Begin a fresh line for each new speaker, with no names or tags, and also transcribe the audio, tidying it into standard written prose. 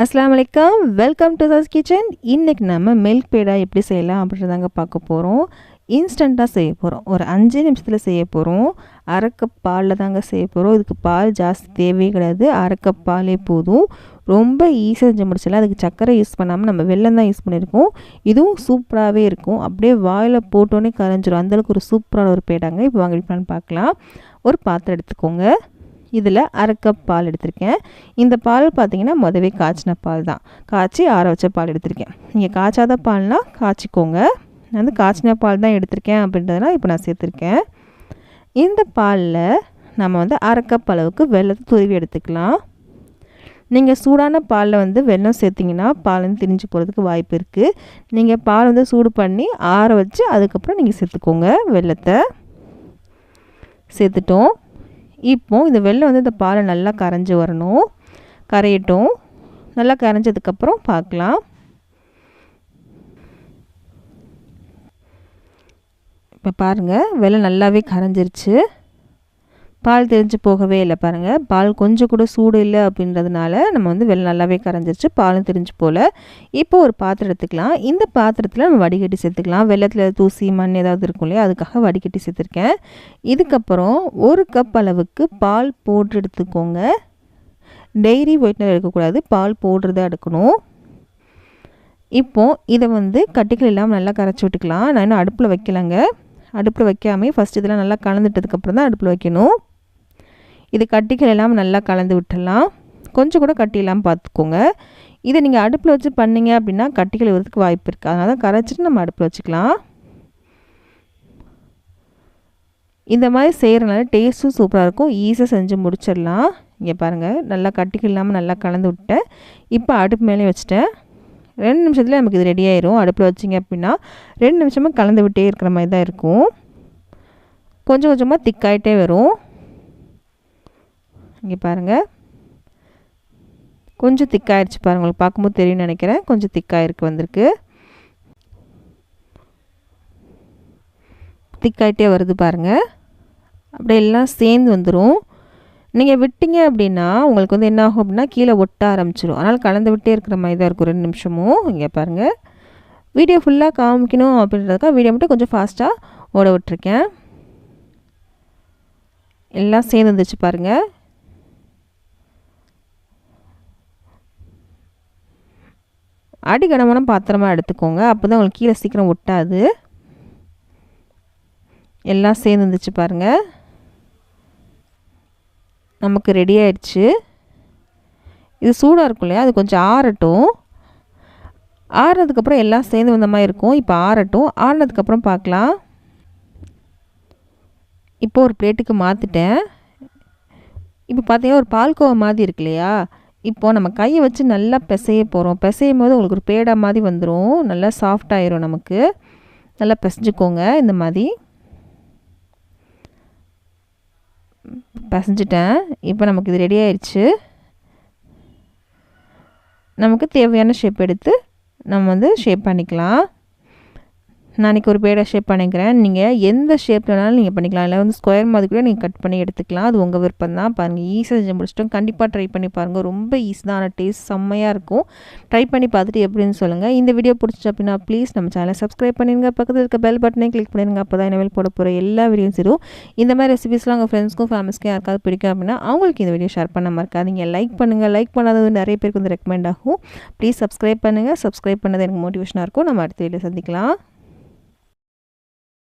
அஸ்ஸலாமு அலைக்கும். Welcome to sauce kitchen. இன்றைக்கி நம்ம மில்க் பேடா எப்படி செய்யலாம் அப்படின்றதாங்க பார்க்க போகிறோம். இன்ஸ்டண்ட்டாக செய்ய போகிறோம். ஒரு 5 நிமிஷத்தில் செய்ய போகிறோம். அரை கப் பாலில் தாங்க செய்ய போகிறோம். இதுக்கு பால் ஜாஸ்தி தேவையே கிடையாது. அரை கப் பாலே போதும். ரொம்ப ஈஸியாக செஞ்சு முடிச்சிடலாம். அதுக்கு சர்க்கரை யூஸ் பண்ணாமல் நம்ம வெல்லம் தான் யூஸ் பண்ணியிருக்கோம். இதுவும் சூப்பராகவே இருக்கும். அப்படியே வாயில் போட்டோன்னே கரைஞ்சிரும். அந்தளவுக்கு ஒரு சூப்பரான ஒரு பேடாங்க. இப்போ வாங்க எப்படின்னு பார்க்கலாம். ஒரு பாத்திரம் எடுத்துக்கோங்க. இதில் அரை கப் பால் எடுத்திருக்கேன். இந்த பால் பார்த்திங்கன்னா முதவே காய்ச்சின பால் தான். காய்ச்சி ஆற வச்ச பால் எடுத்திருக்கேன். நீங்கள் காய்ச்சாத பால்னால் காய்ச்சிக்கோங்க. நான் வந்து காய்ச்சின பால் தான் எடுத்திருக்கேன் அப்படின்றதுனால இப்போ நான் சேர்த்துருக்கேன். இந்த பாலில் நம்ம வந்து அரை கப் அளவுக்கு வெல்லத்தை துருவி எடுத்துக்கலாம். நீங்கள் சூடான பாலில் வந்து வெல்லம் சேர்த்திங்கன்னா பால் வந்து திரிஞ்சு போகிறதுக்கு வாய்ப்பு இருக்குது. நீங்கள் பால் வந்து சூடு பண்ணி ஆற வச்சு அதுக்கப்புறம் நீங்கள் சேர்த்துக்கோங்க. வெல்லத்தை சேர்த்துட்டோம். இப்போது இந்த வெல்லம் வந்து இந்த பாலை நல்லா கரைஞ்சி வரணும். கரையட்டும். நல்லா கரைஞ்சதுக்கப்புறம் பார்க்கலாம். இப்போ பாருங்கள், வெல்லம் நல்லாவே கரைஞ்சிருச்சு. பால் தெரிஞ்சு போகவே இல்லை பாருங்கள். பால் கொஞ்சம் கூட சூடு இல்லை அப்படின்றதுனால நம்ம வந்து வெல்லம் நல்லாவே கரைஞ்சிருச்சு. பாலும் தெரிஞ்சு போல். இப்போ ஒரு பாத்திரம் எடுத்துக்கலாம். இந்த பாத்திரத்தில் நம்ம வடிகட்டி சேர்த்துக்கலாம். வெல்லத்தில் தூசி மண் ஏதாவது இருக்கும் இல்லையா, அதுக்காக வடிகட்டி சேர்த்துருக்கேன். இதுக்கப்புறம் ஒரு கப் அளவுக்கு பால் போட்டு எடுத்துக்கோங்க. டெய்ரி ஒயிட்னர் எடுக்கக்கூடாது, பால் போடுறதா எடுக்கணும். இப்போது இதை வந்து கட்டிகள் இல்லாமல் நல்லா கரைச்சி விட்டுக்கலாம். நான் இன்னும் அடுப்பில் வைக்கலைங்க. அடுப்பில் வைக்காமே ஃபஸ்ட் இதெல்லாம் நல்லா கலந்துட்டதுக்கப்புறம் தான் அடுப்பில் வைக்கணும். இது கட்டிகள் எல்லாம் நல்லா கலந்து விட்டுடலாம். கொஞ்சம் கூட கட்டி இல்லாமல் பார்த்துக்கோங்க. இதை நீங்கள் அடுப்பில் வச்சு பண்ணிங்க அப்படின்னா கட்டிகள் வரதுக்கு வாய்ப்பு இருக்குது. அதனால தான் கரைச்சிட்டு நம்ம அடுப்பில் வச்சுக்கலாம். இந்த மாதிரி செய்கிறனால டேஸ்ட்டும் சூப்பராக இருக்கும். ஈஸியாக செஞ்சு முடிச்சிடலாம். இங்கே பாருங்கள், நல்லா கட்டிகள் இல்லாமல் நல்லா கலந்து விட்டேன். இப்போ அடுப்பு மேலே வச்சுட்டேன். 2 நிமிஷத்தில் நமக்கு இது ரெடி ஆயிரும். அடுப்பில் வச்சிங்க அப்படின்னா 2 நிமிஷமாக கலந்து விட்டே இருக்கிற மாதிரி தான் இருக்கும். கொஞ்சம் கொஞ்சமாக திக்காயிட்டே வரும். இங்கே பாருங்கள், கொஞ்சம் திக்காயிடுச்சு பாருங்கள். உங்களுக்கு பார்க்கும்போது தெரியும்னு நினைக்கிறேன். கொஞ்சம் திக்காயிருக்கு வந்திருக்கு. திக்காயிட்டே வருது பாருங்கள். அப்படியே எல்லாம் சேர்ந்து வந்துடும். நீங்கள் விட்டீங்க அப்படின்னா உங்களுக்கு வந்து என்ன ஆகும் அப்படின்னா கீழே ஒட்ட ஆரம்பிச்சிடும். அதனால் கலந்து விட்டே இருக்கிற மாதிரி தான் இருக்கும் 2 நிமிஷமும். இங்கே பாருங்கள், வீடியோ ஃபுல்லாக காமிக்கணும் அப்படின்றதுக்காக வீடியோ மட்டும் கொஞ்சம் ஃபாஸ்ட்டாக ஓட விட்டுருக்கேன். எல்லாம் சேர்ந்து வந்துச்சு பாருங்கள். அடிகனமான பாத்திரமாக எடுத்துக்கோங்க. அப்போ தான் உங்களுக்கு கீழே சீக்கிரம் ஒட்டாது. எல்லாம் சேர்ந்து வந்துச்சு பாருங்கள். நமக்கு ரெடி ஆயிடுச்சு. இது சூடாக இருக்கும் இல்லையா, அது கொஞ்சம் ஆறட்டும். ஆறுனதுக்கப்புறம் எல்லாம் சேர்ந்து வந்த மாதிரி இருக்கும். இப்போ ஆறட்டும். ஆறுனதுக்கப்புறம் பார்க்கலாம். இப்போ ஒரு பிளேட்டுக்கு மாற்றிட்டேன். இப்போ பார்த்தீங்கன்னா ஒரு பால்கோவா மாதிரி இருக்கு இல்லையா, இப்போது நம்ம கையை வச்சு நல்லா பிசைய போகிறோம். பிசையும் போது உங்களுக்கு ஒரு பேடா மாதிரி வந்துடும். நல்லா சாஃப்டாயிரும். நமக்கு நல்லா பிசைஞ்சுக்கோங்க. இந்த மாதிரி பிசைஞ்சிட்டேன். இப்போ நமக்கு இது ரெடி ஆயிடுச்சு. நமக்கு தேவையான ஷேப் எடுத்து நம்ம வந்து ஷேப் பண்ணிக்கலாம். நான் இன்றைக்கி ஒரு பேடா ஷேப் பண்ணிக்கிறேன். நீங்கள் எந்த ஷேப்பில் வேணாலும் நீங்கள் பண்ணிக்கலாம். இல்லை வந்து ஸ்கொயர் மாதிரி கூட நீங்கள் கட் பண்ணி எடுத்துக்கலாம். அது உங்கள் விருப்பம் தான். பாருங்கள், ஈஸியாக செஞ்சு முடிச்சிட்டோம். கண்டிப்பாக ட்ரை பண்ணி பாருங்கள். ரொம்ப ஈஸி தான். ஆனால் டேஸ்ட் செம்மையாக இருக்கும். ட்ரை பண்ணி பார்த்துட்டு எப்படின்னு சொல்லுங்கள். இந்த வீடியோ பிடிச்சிச்சு அப்படின்னா ப்ளீஸ் நம்ம சேனலை சப்ஸ்கிரைப் பண்ணிடுங்க. பக்கத்தில் இருக்க பெல் பட்டனை கிளிக் பண்ணிடுங்க. அப்போ தான் இனிமேல் போட போகிற எல்லா வீடியோவும் சேரும். இந்த மாதிரி ரெசிபிஸ்லாம் உங்கள் ஃப்ரெண்ட்ஸ்க்கும் ஃபேமிலிஸ்க்கும் யாருக்காவது பிடிக்கும் அப்படின்னா அவங்களுக்கு இந்த வீடியோ ஷேர் பண்ண மறக்காதீங்க. லைக் பண்ணுங்கள். லைக் பண்ணாதது நிறைய பேருக்கு வந்து ரெக்கமெண்ட் ஆகும். ப்ளீஸ் சப்ஸ்கிரைப் பண்ணுங்கள். சப்ஸ்கிரைப் பண்ணது எனக்கு மோட்டிவேஷனாக இருக்கும். நம்ம அடுத்த வீடியோ சந்திக்கலாம்.